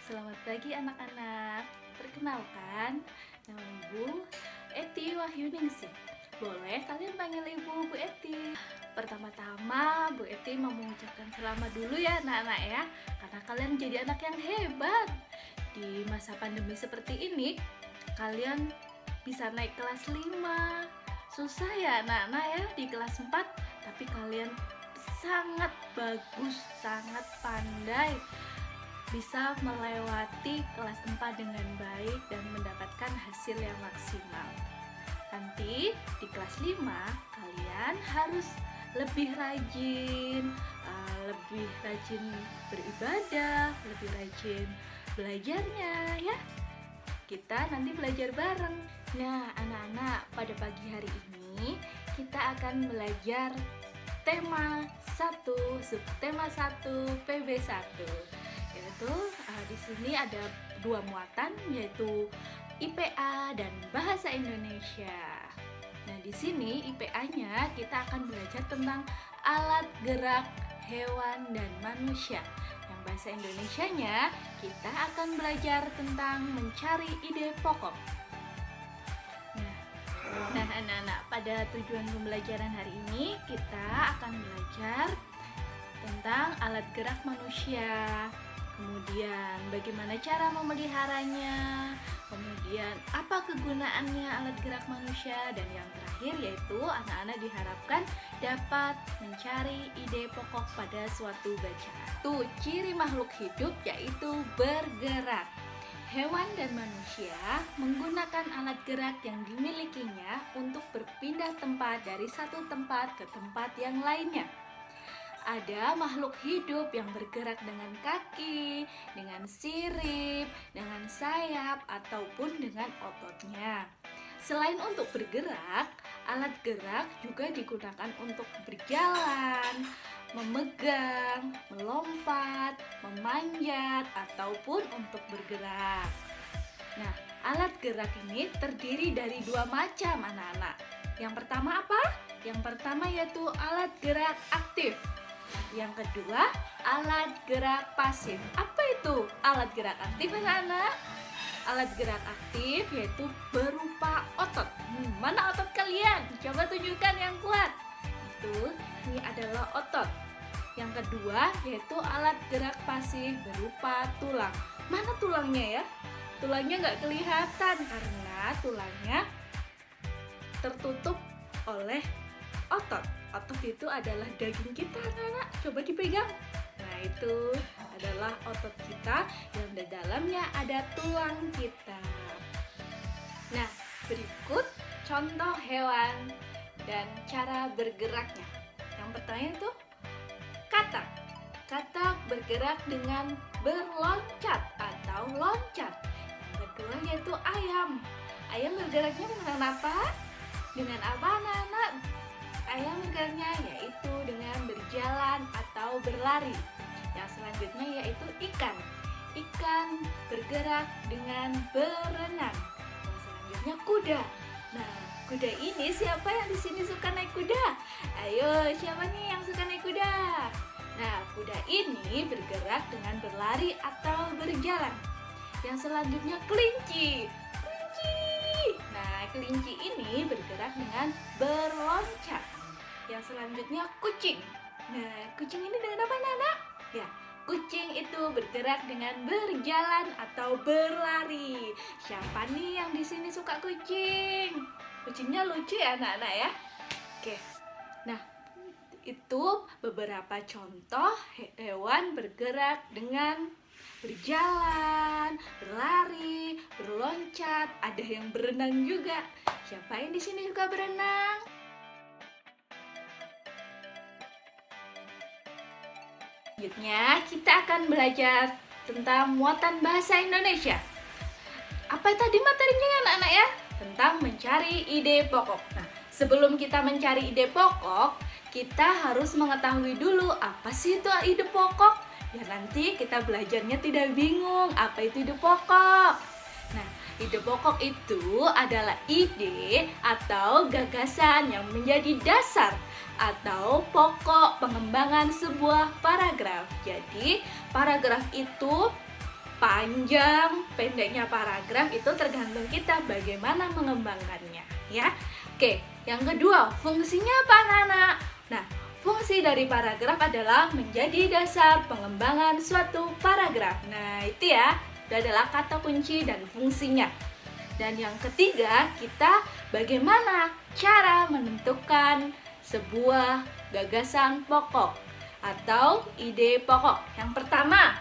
Selamat pagi anak-anak. Perkenalkan, nama Ibu Eti Wahyuningsih. Boleh kalian panggil Ibu Bu Eti. Pertama-tama Bu Eti mau mengucapkan selamat dulu ya anak-anak ya, karena kalian jadi anak yang hebat. Di masa pandemi seperti ini, kalian bisa naik kelas 5. Susah ya anak-anak ya di kelas 4, tapi kalian sangat bagus, sangat pandai, bisa melewati kelas 4 dengan baik dan mendapatkan hasil yang maksimal. Nanti di kelas 5 kalian harus lebih rajin, beribadah, lebih rajin belajarnya ya. Kita nanti belajar bareng. Nah, anak-anak, pada pagi hari ini kita akan belajar tema 1, subtema 1, PB1. Yaitu di sini ada 2 muatan, yaitu IPA dan Bahasa Indonesia. Nah, di sini IPA-nya kita akan belajar tentang alat gerak hewan dan manusia. Yang bahasa Indonesianya kita akan belajar tentang mencari ide pokok. Nah, anak-anak, pada tujuan pembelajaran hari ini kita akan belajar tentang alat gerak manusia. Kemudian bagaimana cara memeliharanya, kemudian apa kegunaannya alat gerak manusia, dan yang terakhir yaitu anak-anak diharapkan dapat mencari ide pokok pada suatu bacaan. Tuh, ciri makhluk hidup yaitu bergerak. Hewan dan manusia menggunakan alat gerak yang dimilikinya untuk berpindah tempat dari satu tempat ke tempat yang lainnya. Ada makhluk hidup yang bergerak dengan kaki, dengan sirip, dengan sayap, ataupun dengan ototnya. Selain untuk bergerak, alat gerak juga digunakan untuk berjalan, memegang, melompat, memanjat, ataupun untuk bergerak. Nah, alat gerak ini terdiri dari 2 macam anak-anak. Yang pertama apa? Yang pertama yaitu alat gerak aktif. Yang kedua, alat gerak pasif. Apa itu alat gerak aktif anak-anak? Alat gerak aktif yaitu berupa otot. Mana otot kalian? Coba tunjukkan yang kuat. Ini adalah otot. Yang kedua yaitu alat gerak pasif berupa tulang. Mana tulangnya ya? Tulangnya nggak kelihatan karena tulangnya tertutup oleh otot. Otot itu adalah daging kita anak-anak. Coba dipegang. Nah, itu adalah otot kita yang di dalamnya ada tulang kita. Nah, berikut contoh hewan dan cara bergeraknya. Yang pertama itu katak. Katak bergerak dengan berloncat atau loncat. Yang kedua yaitu ayam. Ayam bergeraknya dengan apa? Dengan apa anak-anak? Ayam bergeraknya yaitu dengan berjalan atau berlari. Yang selanjutnya yaitu ikan. Ikan bergerak dengan berenang. Yang selanjutnya kuda. Nah, kuda ini siapa yang di sini suka naik kuda? Ayo, siapa nih yang suka naik kuda? Nah, kuda ini bergerak dengan berlari atau berjalan. Yang selanjutnya kelinci. Nah, kelinci ini bergerak dengan berloncat. Yang selanjutnya kucing. Nah, kucing ini dengan apa anak-anak? Ya, kucing itu bergerak dengan berjalan atau berlari. Siapa nih yang di sini suka kucing? Kucingnya lucu ya anak-anak ya. Oke. Nah, itu beberapa contoh hewan bergerak dengan berjalan, berlari, berloncat, ada yang berenang juga. Siapa yang di sini suka berenang? Selanjutnya kita akan belajar tentang muatan bahasa Indonesia. Apa tadi materinya ya anak-anak ya? Tentang mencari ide pokok. Nah, sebelum kita mencari ide pokok, kita harus mengetahui dulu apa sih itu ide pokok. Ya nanti kita belajarnya tidak bingung apa itu ide pokok. Nah, ide pokok itu adalah ide atau gagasan yang menjadi dasar atau pokok pengembangan sebuah paragraf. Jadi, paragraf itu panjang, pendeknya paragraf itu tergantung kita bagaimana mengembangkannya, ya. Oke, yang kedua, fungsinya apa anak-anak? Nah, fungsi dari paragraf adalah menjadi dasar pengembangan suatu paragraf. Nah, itu ya, itu adalah kata kunci dan fungsinya. Dan yang ketiga, kita bagaimana cara menentukan sebuah gagasan pokok atau ide pokok. Yang pertama,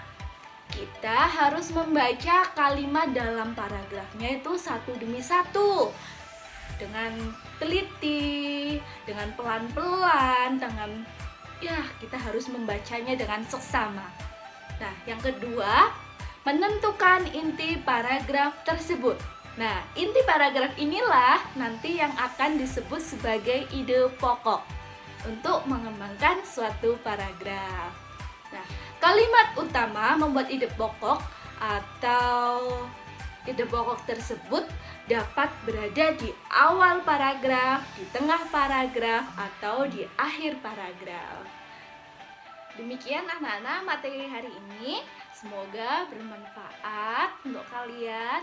kita harus membaca kalimat dalam paragrafnya itu satu demi satu dengan teliti, dengan pelan-pelan, kita harus membacanya dengan seksama. Nah, yang kedua, menentukan inti paragraf tersebut. Nah, inti paragraf inilah nanti yang akan disebut sebagai ide pokok untuk mengembangkan suatu paragraf. Nah, kalimat utama membuat ide pokok atau ide pokok tersebut dapat berada di awal paragraf, di tengah paragraf, atau di akhir paragraf. Demikian anak-anak materi hari ini. Semoga bermanfaat untuk kalian.